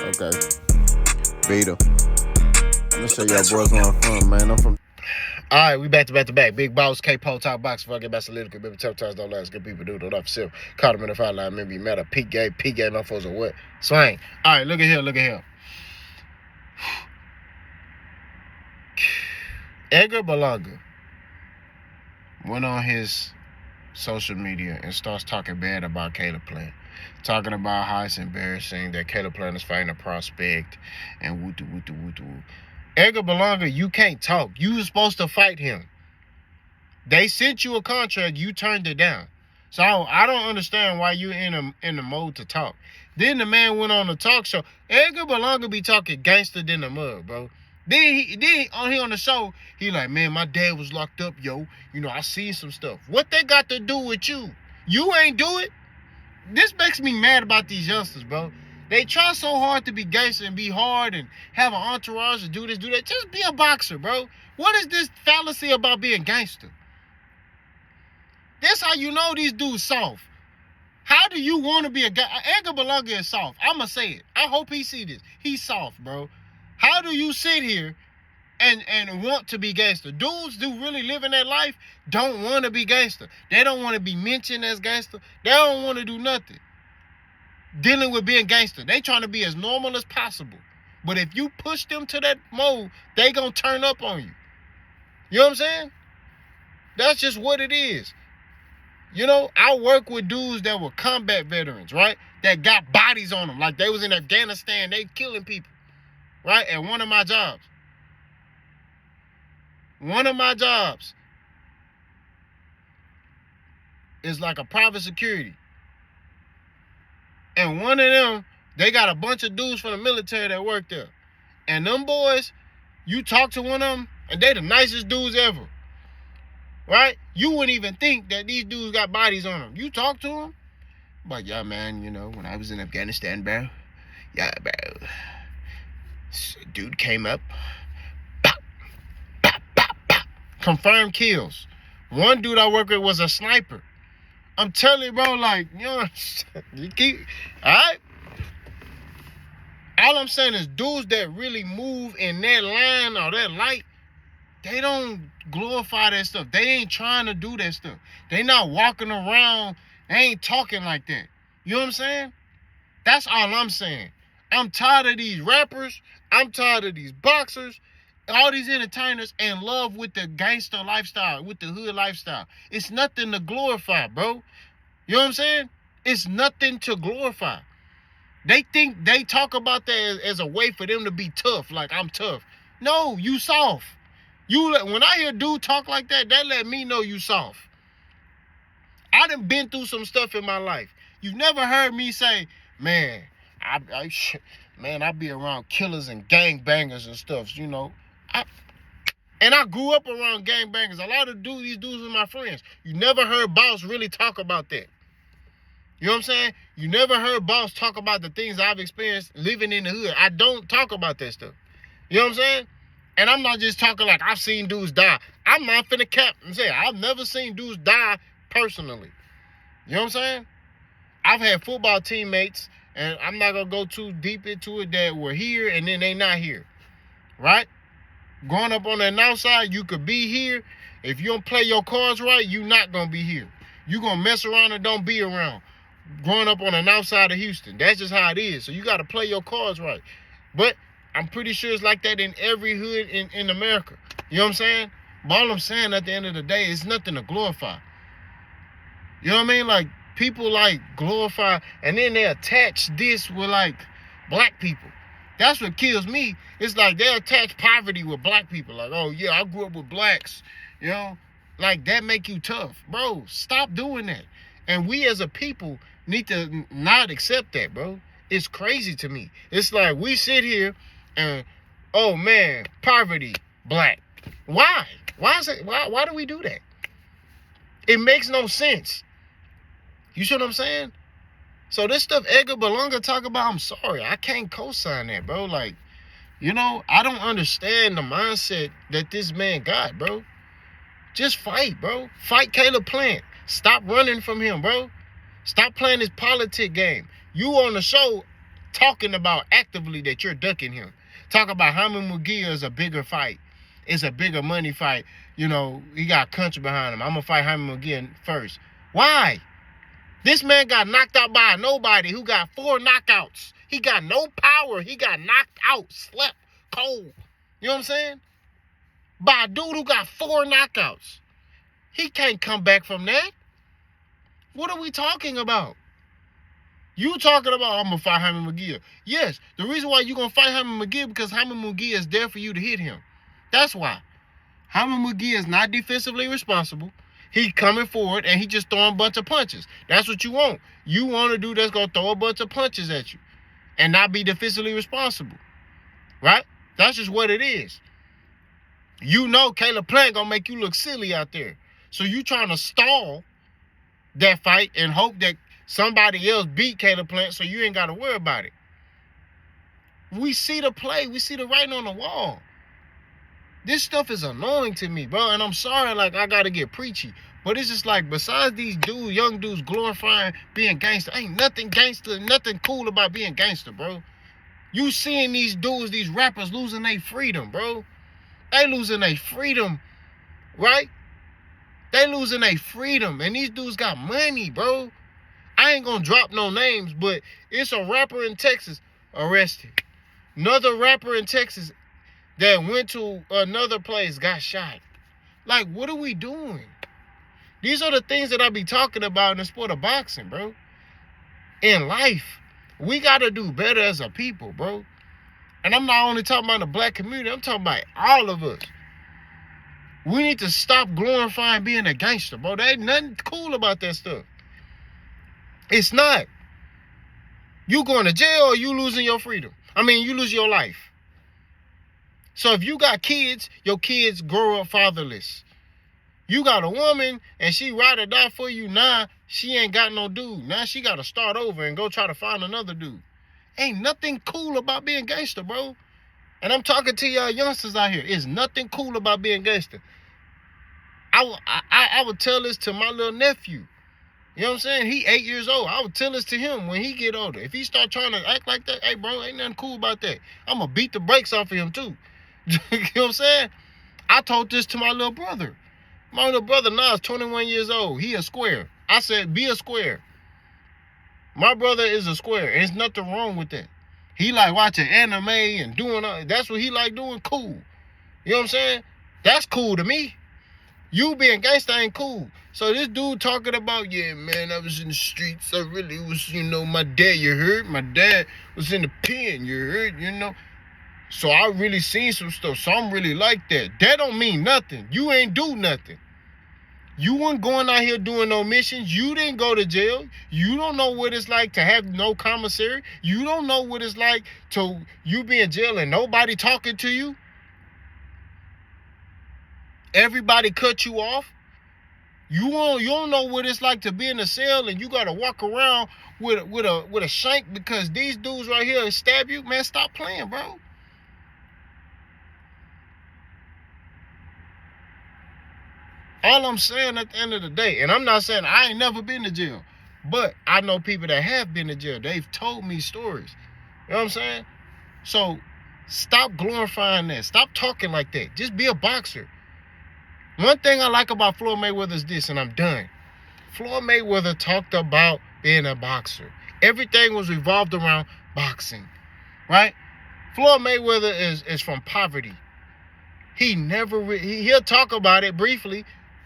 Okay. Vita. I'm gonna show y'all boys where I'm from, man. I'm from. All right, we back to back. Big Boss, K-Pole, Talk Box, fucking best political, baby, tough times don't last. Good people do it off self. Caught him in the fire line, maybe matter. Peak game, my folks are what? Swing. All right, look at here. Edgar Berlanga went on his social media and starts talking bad about Caleb Plant. Talking about how it's embarrassing that Caleb Plant is fighting a prospect and woo-doo. Edgar Berlanga, you can't talk. You were supposed to fight him. They sent you a contract, you turned it down. So I don't understand why you in the mode to talk. Then the man went on the talk show. Edgar Berlanga be talking gangster than the mud, bro. Then he on the show, he like, man, my dad was locked up, yo. You know, I seen some stuff. What they got to do with you? You ain't do it. This makes me mad about these youngsters, bro. They try so hard to be gangster and be hard and have an entourage to do this, do that. Just be a boxer, bro. What is this fallacy about being gangster? That's how you know these dudes soft. How do you want to be a guy? Edgar Berlanga is soft. I'm going to say it. I hope he see this. He's soft, bro. How do you sit here and want to be gangster? Dudes do really live in that life don't want to be gangster. They don't want to be mentioned as gangster. They don't want to do nothing dealing with being gangster. They trying to be as normal as possible. But if you push them to that mode, they gonna turn up on you. You know what I'm saying? That's just what it is. You know, I work with dudes that were combat veterans, right? That got bodies on them. Like they was in Afghanistan, they killing people, right? At one of my jobs. One of my jobs is like a private security. And one of them, they got a bunch of dudes from the military that work there. And them boys, you talk to one of them, and they the nicest dudes ever. Right? You wouldn't even think that these dudes got bodies on them. You talk to them, but yeah, man, you know, when I was in Afghanistan, bro, yeah, bro, dude came up, pop, pop, pop, pop, confirmed kills. One dude I work with was a sniper. I'm telling you, bro, like, you know, you keep, all right? All I'm saying is dudes that really move in that line or that light, they don't glorify that stuff. They ain't trying to do that stuff. They not walking around, they ain't talking like that. You know what I'm saying? That's all I'm saying. I'm tired of these rappers. I'm tired of these boxers. All these entertainers in love with the gangster lifestyle, with the hood lifestyle. It's nothing to glorify, bro. You know what I'm saying? It's nothing to glorify. They think they talk about that as a way for them to be tough, like I'm tough. No, you soft. When I hear dude talk like that, that let me know you soft. I done been through some stuff in my life. You've never heard me say, man, I be around killers and gangbangers and stuff, you know. And I grew up around gangbangers. A lot of these dudes are my friends. You never heard Boss really talk about that. You know what I'm saying? You never heard Boss talk about the things I've experienced living in the hood. I don't talk about that stuff. You know what I'm saying? And I'm not just talking like I've seen dudes die. I'm not finna cap and say I've never seen dudes die personally. You know what I'm saying? I've had football teammates, and I'm not gonna go too deep into it, that were here and then they not here. Right? Growing up on the outside, you could be here. If you don't play your cards right, you not gonna be here. You gonna mess around and don't be around. Growing up on the outside of Houston, that's just how it is. So you gotta play your cards right. But I'm pretty sure it's like that in every hood in America. You know what I'm saying? But all I'm saying at the end of the day, it's nothing to glorify. You know what I mean? Like, people like glorify, and then they attach this with like black people. That's what kills me. It's like they attach poverty with black people. Like, oh yeah, I grew up with blacks. You know? Like, that make you tough. Bro, stop doing that. And we as a people need to not accept that, bro. It's crazy to me. It's like we sit here and, oh man, poverty, black. Why? Why is it? Why do we do that? It makes no sense. You see what I'm saying? So this stuff Edgar Berlanga talk about, I'm sorry, I can't co-sign that, bro. Like, you know, I don't understand the mindset that this man got, bro. Just fight, bro. Fight Caleb Plant. Stop running from him, bro. Stop playing this politic game. You on the show talking about actively that you're ducking him. Talk about Hamid Mugia is a bigger fight. It's a bigger money fight. You know, he got country behind him. I'm going to fight Hamid Mugia first. Why? This man got knocked out by a nobody who got 4 knockouts. He got no power. He got knocked out, slept, cold. You know what I'm saying? By a dude who got 4 knockouts. He can't come back from that. What are we talking about? You talking about, I'm going to fight Hamid Mugia. Yes, the reason why you're going to fight Hamid Mugia because Hamid Mugia is there for you to hit him. That's why. Hamid Mugia is not defensively responsible. He coming forward and he just throwing a bunch of punches. That's what you want. You want a dude that's going to throw a bunch of punches at you and not be defensively responsible. Right? That's just what it is. You know Caleb Plant going to make you look silly out there. So you trying to stall that fight and hope that somebody else beat Caleb Plant so you ain't got to worry about it. We see the play. We see the writing on the wall. This stuff is annoying to me, bro. And I'm sorry, like, I got to get preachy. But it's just like, besides these dudes, young dudes glorifying being gangster, ain't nothing gangster, nothing cool about being gangster, bro. You seeing these dudes, these rappers losing their freedom, bro. They losing their freedom, right? They losing their freedom. And these dudes got money, bro. I ain't gonna drop no names, but it's a rapper in Texas arrested. Another rapper in Texas that went to another place got shot. Like, what are we doing? These are the things that I be talking about in the sport of boxing, bro. In life, we got to do better as a people, bro. And I'm not only talking about the black community. I'm talking about all of us. We need to stop glorifying being a gangster, bro. There ain't nothing cool about that stuff. It's not. You going to jail or you losing your freedom. I mean, you lose your life. So if you got kids, your kids grow up fatherless. You got a woman and she ride or die for you. Now she ain't got no dude. Now she got to start over and go try to find another dude. Ain't nothing cool about being gangster, bro. And I'm talking to y'all youngsters out here. It's nothing cool about being gangster. I would tell this to my little nephew. You know what I'm saying? He 8 years old. I would tell this to him when he get older. If he start trying to act like that, hey, bro, ain't nothing cool about that. I'm going to beat the brakes off of him, too. You know what I'm saying? I told this to my little brother. My little brother now is 21 years old. He a square. I said, be a square. My brother is a square. And there's nothing wrong with that. He like watching anime and doing, that's what he like doing, cool. You know what I'm saying? That's cool to me. You being gangster ain't cool. So this dude talking about, yeah, man, I was in the streets. I really was, you know, my dad, you heard? My dad was in the pen, you heard, you know? So I really seen some stuff. So I'm really like that. That don't mean nothing. You ain't do nothing. You weren't going out here doing no missions. You didn't go to jail. You don't know what it's like to have no commissary. You don't know what it's like to you be in jail and nobody talking to you. Everybody cut you off. You don't know what it's like to be in a cell and you gotta walk around with a shank because these dudes right here stab you. Man, stop playing, bro. All I'm saying at the end of the day, and I'm not saying I ain't never been to jail, but I know people that have been to jail. They've told me stories. You know what I'm saying? So stop glorifying that. Stop talking like that. Just be a boxer. One thing I like about Floyd Mayweather is this, and I'm done. Floyd Mayweather talked about being a boxer. Everything was revolved around boxing, right? Floyd Mayweather is from poverty. He never, he'll talk about it briefly,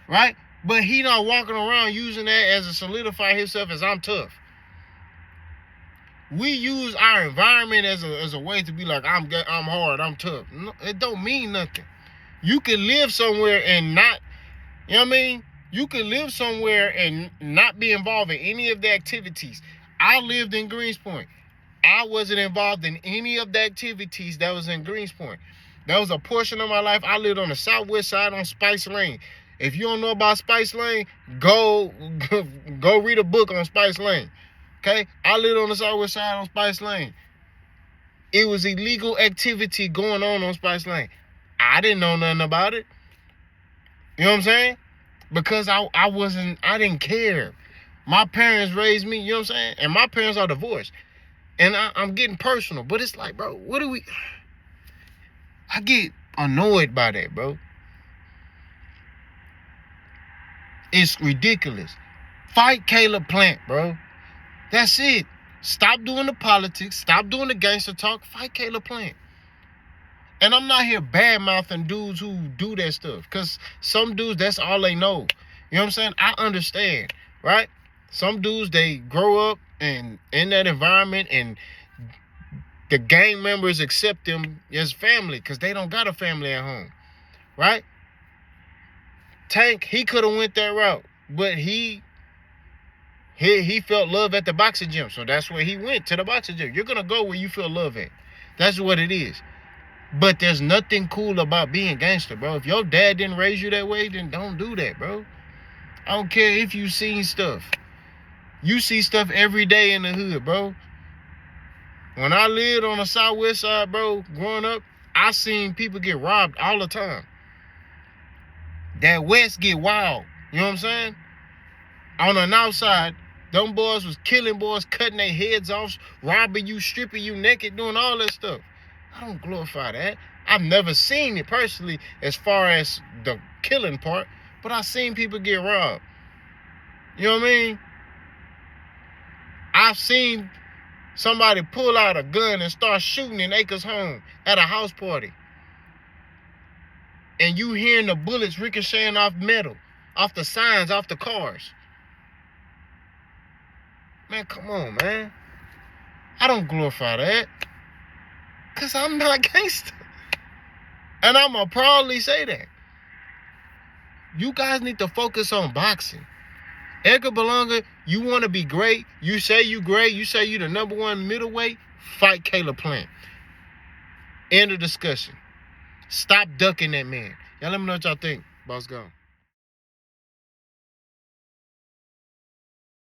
right? But he not walking around using that as a solidify himself as I'm tough. We use our environment as a way to be like, I'm hard, I'm tough. No, it don't mean nothing. You can live somewhere and not, you know what I mean? You can live somewhere and not be involved in any of the activities. I lived in Greenspoint. I wasn't involved in any of the activities that was in Greenspoint. That was a portion of my life. I lived on the southwest side on Spice Lane. If you don't know about Spice Lane, go read a book on Spice Lane. Okay? I lived on the southwest side on Spice Lane. It was illegal activity going on Spice Lane. I didn't know nothing about it. You know what I'm saying? Because I didn't care. My parents raised me, you know what I'm saying? And my parents are divorced. And I'm getting personal, but it's like, bro, what do we... I get annoyed by that, bro. It's ridiculous. Fight Caleb Plant, bro. That's it. Stop doing the politics. Stop doing the gangster talk. Fight Caleb Plant. And I'm not here bad-mouthing dudes who do that stuff. Because some dudes, that's all they know. You know what I'm saying? I understand, right? Some dudes, they grow up in that environment and the gang members accept them as family because they don't got a family at home, right? Tank, he could have went that route, but he felt love at the boxing gym, so that's where he went, to the boxing gym. You're gonna go where you feel love at. That's what it is. But there's nothing cool about being gangster, bro. If your dad didn't raise you that way, then don't do that, bro. I don't care if you've seen stuff. You see stuff every day in the hood, bro. When I lived on the southwest side, bro, growing up, I seen people get robbed all the time. That west get wild. You know what I'm saying? On the north side, them boys was killing boys, cutting their heads off, robbing you, stripping you naked, doing all that stuff. I don't glorify that. I've never seen it personally as far as the killing part, but I've seen people get robbed. You know what I mean? I've seen somebody pull out a gun and start shooting in Edgar's home at a house party. And you hearing the bullets ricocheting off metal, off the signs, off the cars. Man, come on, man. I don't glorify that. Because I'm not gangster. And I'm going to proudly say that. You guys need to focus on boxing. Edgar Berlanga, you want to be great. You say you great. You say you the #1 middleweight. Fight Caleb Plant. End of discussion. Stop ducking that man. Y'all let me know what y'all think. Boss gone.